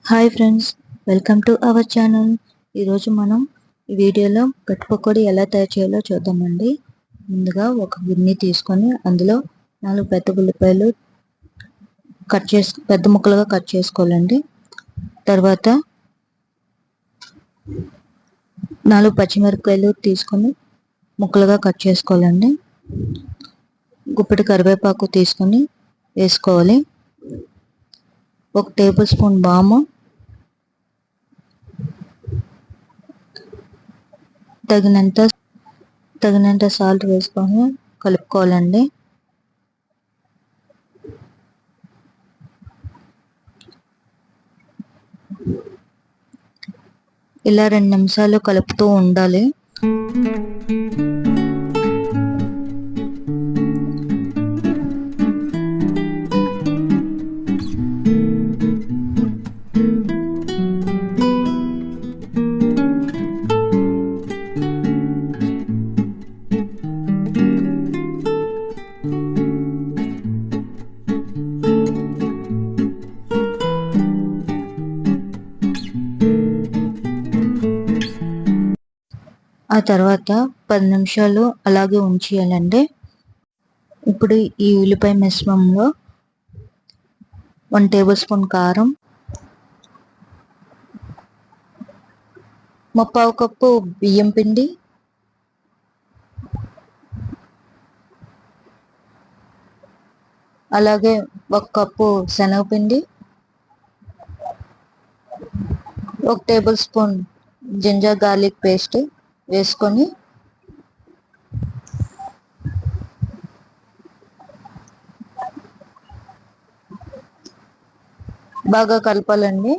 Hi friends, welcome to our channel. ఈరోజు మనం ఈ వీడియోలో గట్టి పకోడీ ఎలా తయారు చేయాలో చూద్దామండి. ముందుగా ఒక గిన్నె తీసుకొని అందులో 4 పెద్ద ఉల్లిపాయలు పెద్ద ముక్కలుగా కట్ చేసుకోవాలండి. తర్వాత 4 పచ్చిమిరపకాయలు తీసుకొని ముక్కలుగా కట్ చేసుకోవాలండి. గుప్పెడు కరివేపాకు తీసుకొని వేసుకోవాలి. 1 టేబుల్ స్పూన్ వాము, తగినంత సాల్ట్ వేసుకొని కలుపుకోవాలండి. ఇలా 2 నిమిషాలు కలుపుతూ ఉండాలి. ఆ తర్వాత 10 నిమిషాలు అలాగే ఉంచేయాలండి. ఇప్పుడు ఈ ఉల్లిపాయ మిశ్రమంలో 1 టేబుల్ స్పూన్ కారం, 1/2 కప్పు బియ్యం పిండి, అలాగే 1 కప్పు శనగపిండి, 1 table spoon ginger garlic paste వేసుకొని బాగా కలపాలండి.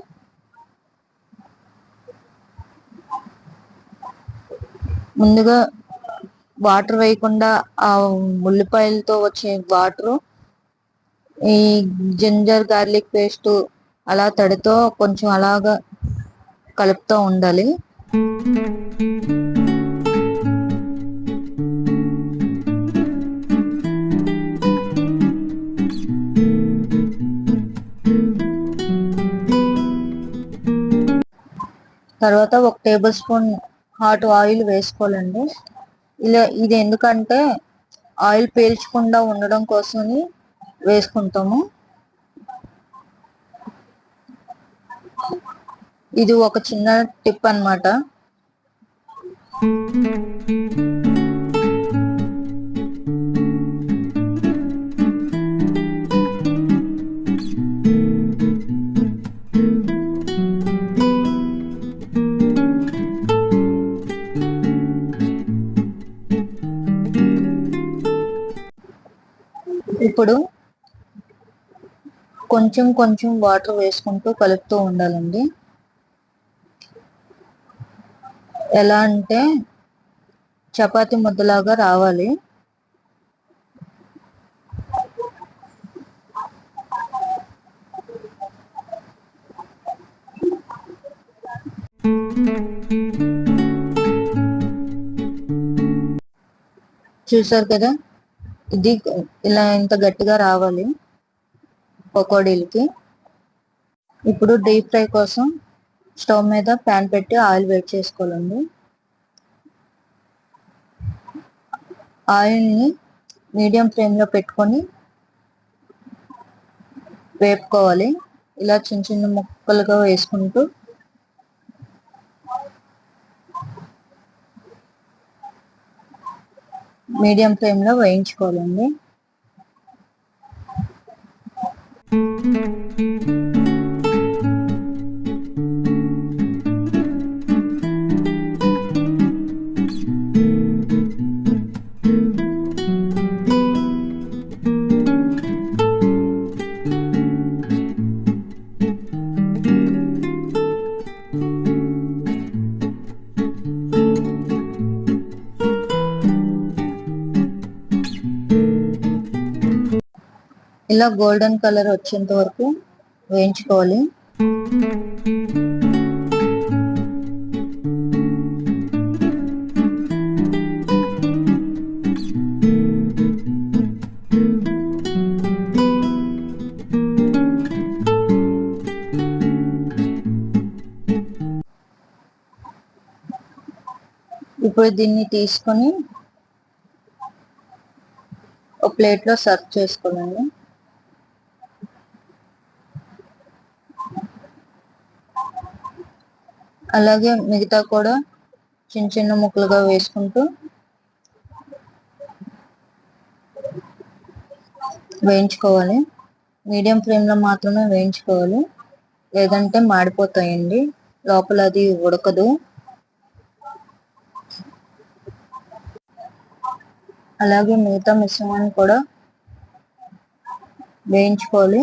ముందుగా వాటర్ వేయకుండా ఆ ఉల్లిపాయలతో వచ్చే వాటర్ ఈ జింజర్ గార్లిక్ పేస్ట్ అలా తడితో కొంచెం అలాగా కలుపుతూ ఉండాలి. తర్వాత 1 టేబుల్ స్పూన్ హాట్ ఆయిల్ వేసుకోవాలండి. ఇది ఎందుకంటే ఆయిల్ పీల్చకుండా ఉండడం కోసమని వేసుకుంటాము. ఇది ఒక చిన్న టిప్ అన్నమాట. ఇప్పుడు కొంచెం కొంచెం వాటర్ వేసుకుంటూ కలుపుతూ ఉండాలండి. ఎలా అంటే చపాతీ ముద్దలాగా రావాలి. చూసారు కదా, ఇది ఇలా ఇంత గట్టిగా రావాలి పకోడీలకి. ఇప్పుడు డీప్ ఫ్రై కోసం స్టవ్ మీద ప్యాన్ పెట్టి ఆయిల్ వేడి చేసుకోవాలండి. ఆయిల్ని మీడియం ఫ్లేమ్లో పెట్టుకొని వేపుకోవాలి. ఇలా చిన్న చిన్న ముక్కలుగా వేసుకుంటూ మీడియం ఫ్లేమ్లో వేయించుకోవాలండి. ఇలా గోల్డెన్ కలర్ వచ్చేంత వరకు వేయించుకోవాలి. ఇప్పుడు దీన్ని తీసుకొని ఒక ప్లేట్లో సర్వ్ చేసుకోవాలండి. అలాగే మిగతా కూడా చిన్న చిన్న ముక్కలుగా వేసుకుంటూ వేయించుకోవాలి. మీడియం ఫ్లేమ్లో మాత్రమే వేయించుకోవాలి, లేదంటే మాడిపోతాయండి, లోపల అది ఉడకదు. అలాగే మిగతా మిశ్రమాన్ని కూడా వేయించుకోవాలి.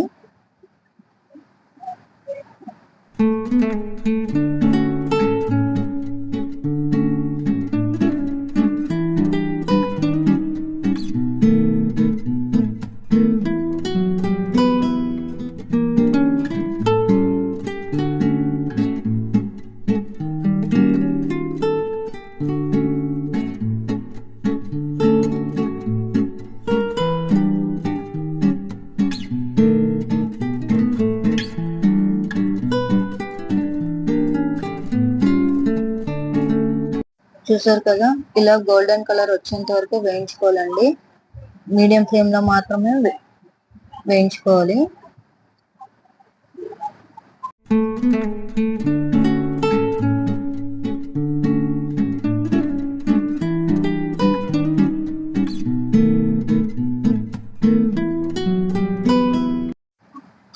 చూసారు కదా, ఇలా గోల్డెన్ కలర్ వచ్చేంత వరకు వేయించుకోవాలండి. మీడియం ఫ్లేమ్ లో మాత్రమే వేయించుకోవాలి.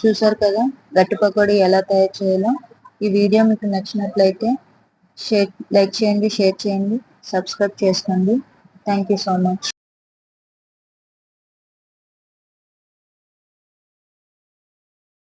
చూసారు కదా గట్టి పకోడీ ఎలా తయారు చేయాలో. ఈ వీడియో మీకు నచ్చినట్లయితే లైక్ చేయండి, షేర్ చేయండి, సబ్స్క్రైబ్ చేసుకోండి. Thank you so much.